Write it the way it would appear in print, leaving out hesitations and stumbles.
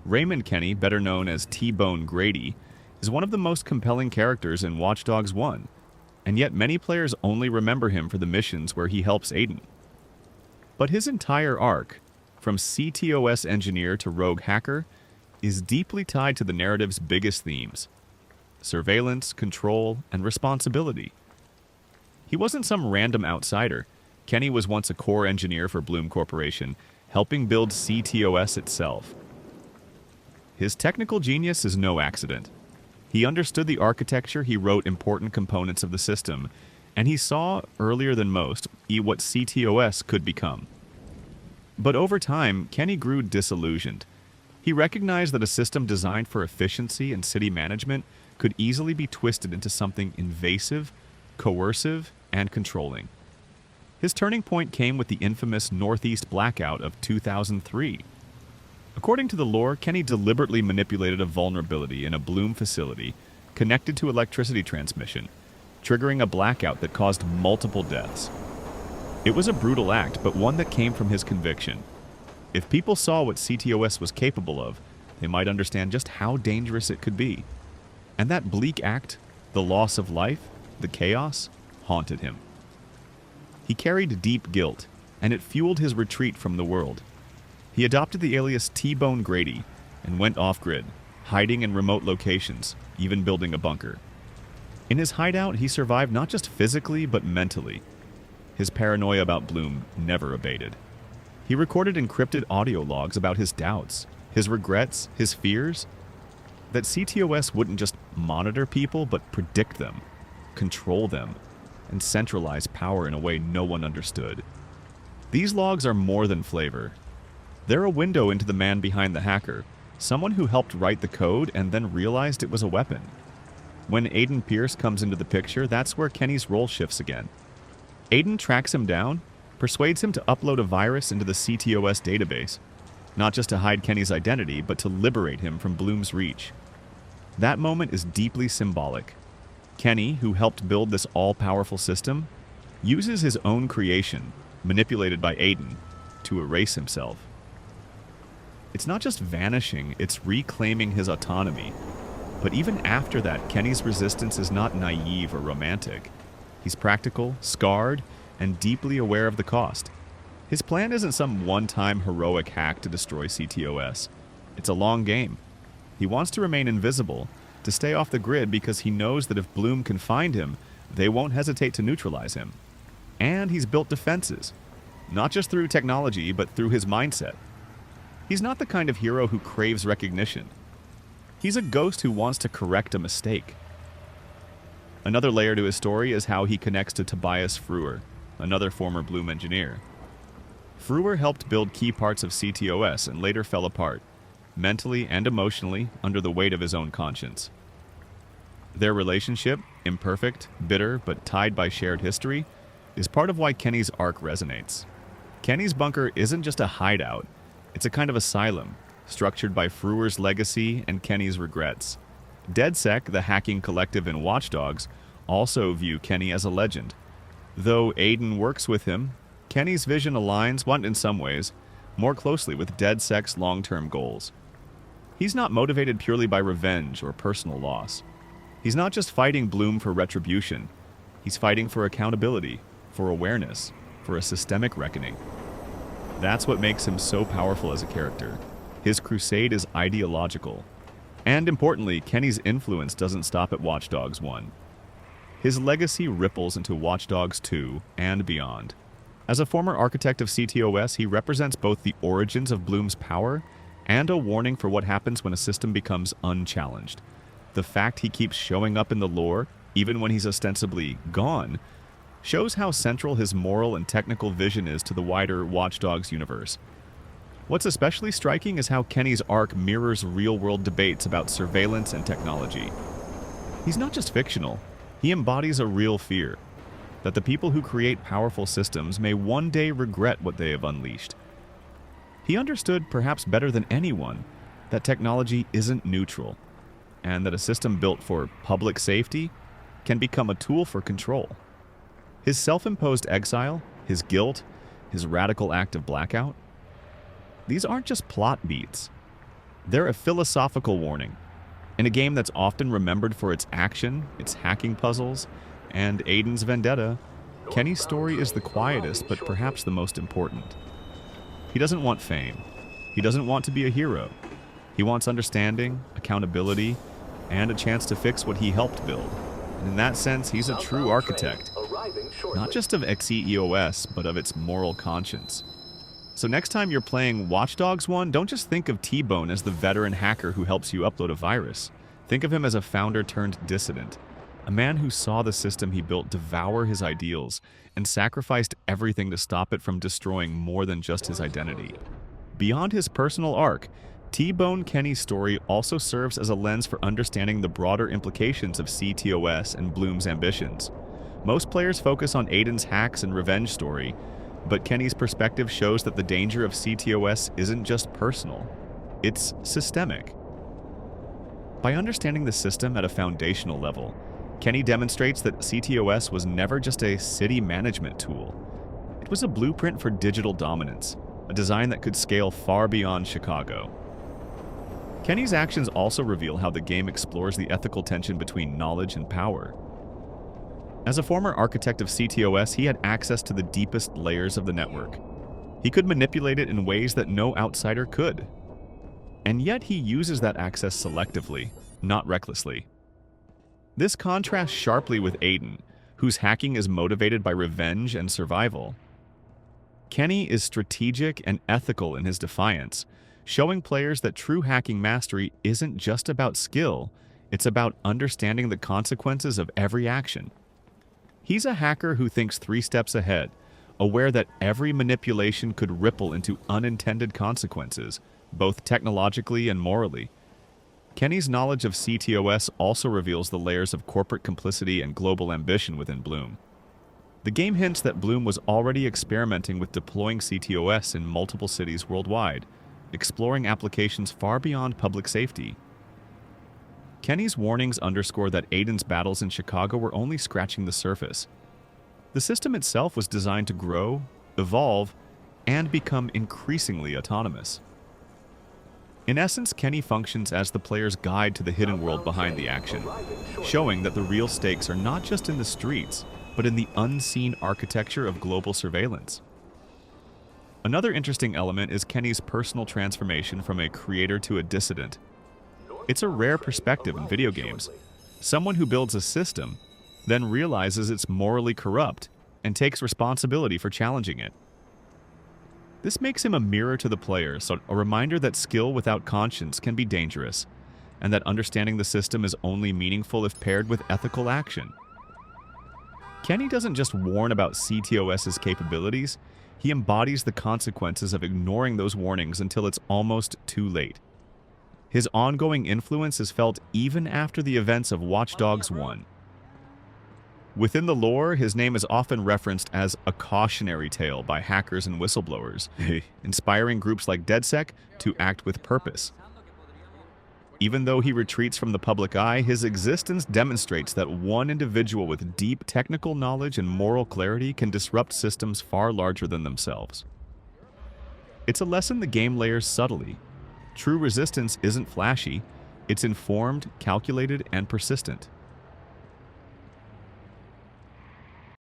Raymond Kenney, better known as T-Bone Grady, is one of the most compelling characters in Watch Dogs 1, and yet many players only remember him for the missions where he helps Aiden. But his entire arc, from ctOS engineer to rogue hacker, is deeply tied to the narrative's biggest themes: surveillance, control, and responsibility. He wasn't some random outsider. Kenney was once a core engineer for Blume Corporation, helping build ctOS itself. His technical genius is no accident. He understood the architecture, he wrote important components of the system, and he saw, earlier than most, what ctOS could become. But over time, Kenney grew disillusioned. He recognized that a system designed for efficiency and city management could easily be twisted into something invasive, coercive, and controlling. His turning point came with the infamous Northeast blackout of 2003. According to the lore, Kenney deliberately manipulated a vulnerability in a Blume facility connected to electricity transmission, triggering a blackout that caused multiple deaths. It was a brutal act, but one that came from his conviction. If people saw what ctOS was capable of, they might understand just how dangerous it could be. And that bleak act, the loss of life, the chaos, haunted him. He carried deep guilt, and it fueled his retreat from the world. He adopted the alias T-Bone Grady and went off-grid, hiding in remote locations, even building a bunker. In his hideout, he survived not just physically, but mentally. His paranoia about Blume never abated. He recorded encrypted audio logs about his doubts, his regrets, his fears, that ctOS wouldn't just monitor people, but predict them, control them, and centralize power in a way no one understood. These logs are more than flavor. They're a window into the man behind the hacker, someone who helped write the code and then realized it was a weapon. When Aiden Pearce comes into the picture, that's where Kenney's role shifts again. Aiden tracks him down, persuades him to upload a virus into the ctOS database, not just to hide Kenney's identity, but to liberate him from Blume's reach. That moment is deeply symbolic. Kenney, who helped build this all-powerful system, uses his own creation, manipulated by Aiden, to erase himself. It's not just vanishing, it's reclaiming his autonomy. But even after that, Kenney's resistance is not naive or romantic. He's practical, scarred, and deeply aware of the cost. His plan isn't some one-time heroic hack to destroy ctOS. It's a long game. He wants to remain invisible, to stay off the grid because he knows that if Blume can find him, they won't hesitate to neutralize him. And he's built defenses, not just through technology, but through his mindset. He's not the kind of hero who craves recognition. He's a ghost who wants to correct a mistake. Another layer to his story is how he connects to Tobias Frewer, another former Blume engineer. Frewer helped build key parts of ctOS and later fell apart, mentally and emotionally, under the weight of his own conscience. Their relationship, imperfect, bitter, but tied by shared history, is part of why Kenney's arc resonates. Kenney's bunker isn't just a hideout, it's a kind of asylum, structured by Frewer's legacy and Kenney's regrets. DedSec, the hacking collective in Watch Dogs, also view Kenney as a legend. Though Aiden works with him, Kenney's vision aligns, in some ways, more closely with DedSec's long-term goals. He's not motivated purely by revenge or personal loss. He's not just fighting Blume for retribution. He's fighting for accountability, for awareness, for a systemic reckoning. That's what makes him so powerful as a character. His crusade is ideological. And importantly, Kenney's influence doesn't stop at Watch Dogs 1. His legacy ripples into Watch Dogs 2 and beyond. As a former architect of ctOS, he represents both the origins of Blume's power and a warning for what happens when a system becomes unchallenged. The fact he keeps showing up in the lore, even when he's ostensibly gone, shows how central his moral and technical vision is to the wider Watch Dogs universe. What's especially striking is how Kenney's arc mirrors real-world debates about surveillance and technology. He's not just fictional, he embodies a real fear, that the people who create powerful systems may one day regret what they have unleashed. He understood, perhaps better than anyone, that technology isn't neutral, and that a system built for public safety can become a tool for control. His self-imposed exile, his guilt, his radical act of blackout, these aren't just plot beats. They're a philosophical warning. In a game that's often remembered for its action, its hacking puzzles, and Aiden's vendetta, Kenney's story is the quietest but perhaps the most important. He doesn't want fame. He doesn't want to be a hero. He wants understanding, accountability, and a chance to fix what he helped build. And in that sense, he's a true architect, not just of ctOS, but of its moral conscience. So next time you're playing Watch Dogs 1, don't just think of T-Bone as the veteran hacker who helps you upload a virus. Think of him as a founder turned dissident, a man who saw the system he built devour his ideals and sacrificed everything to stop it from destroying more than just his identity. Beyond his personal arc, T-Bone Kenney's story also serves as a lens for understanding the broader implications of ctOS and Blume's ambitions. Most players focus on Aiden's hacks and revenge story, but Kenney's perspective shows that the danger of ctOS isn't just personal, it's systemic. By understanding the system at a foundational level, Kenney demonstrates that ctOS was never just a city management tool. It was a blueprint for digital dominance, a design that could scale far beyond Chicago. Kenney's actions also reveal how the game explores the ethical tension between knowledge and power. As a former architect of ctOS, he had access to the deepest layers of the network. He could manipulate it in ways that no outsider could. And yet he uses that access selectively, not recklessly. This contrasts sharply with Aiden, whose hacking is motivated by revenge and survival. Kenney is strategic and ethical in his defiance, showing players that true hacking mastery isn't just about skill, it's about understanding the consequences of every action. He's a hacker who thinks 3 steps ahead, aware that every manipulation could ripple into unintended consequences, both technologically and morally. Kenney's knowledge of ctOS also reveals the layers of corporate complicity and global ambition within Blume. The game hints that Blume was already experimenting with deploying ctOS in multiple cities worldwide, exploring applications far beyond public safety. Kenney's warnings underscore that Aiden's battles in Chicago were only scratching the surface. The system itself was designed to grow, evolve, and become increasingly autonomous. In essence, Kenney functions as the player's guide to the hidden world behind the action, showing that the real stakes are not just in the streets, but in the unseen architecture of global surveillance. Another interesting element is Kenney's personal transformation from a creator to a dissident. It's a rare perspective in video games. Someone who builds a system, then realizes it's morally corrupt and takes responsibility for challenging it. This makes him a mirror to the player, so a reminder that skill without conscience can be dangerous, and that understanding the system is only meaningful if paired with ethical action. Kenney doesn't just warn about ctOS's capabilities, he embodies the consequences of ignoring those warnings until it's almost too late. His ongoing influence is felt even after the events of Watch Dogs 1. Within the lore, his name is often referenced as a cautionary tale by hackers and whistleblowers, inspiring groups like DedSec to act with purpose. Even though he retreats from the public eye, his existence demonstrates that one individual with deep technical knowledge and moral clarity can disrupt systems far larger than themselves. It's a lesson the game layers subtly. True resistance isn't flashy, it's informed, calculated, and persistent.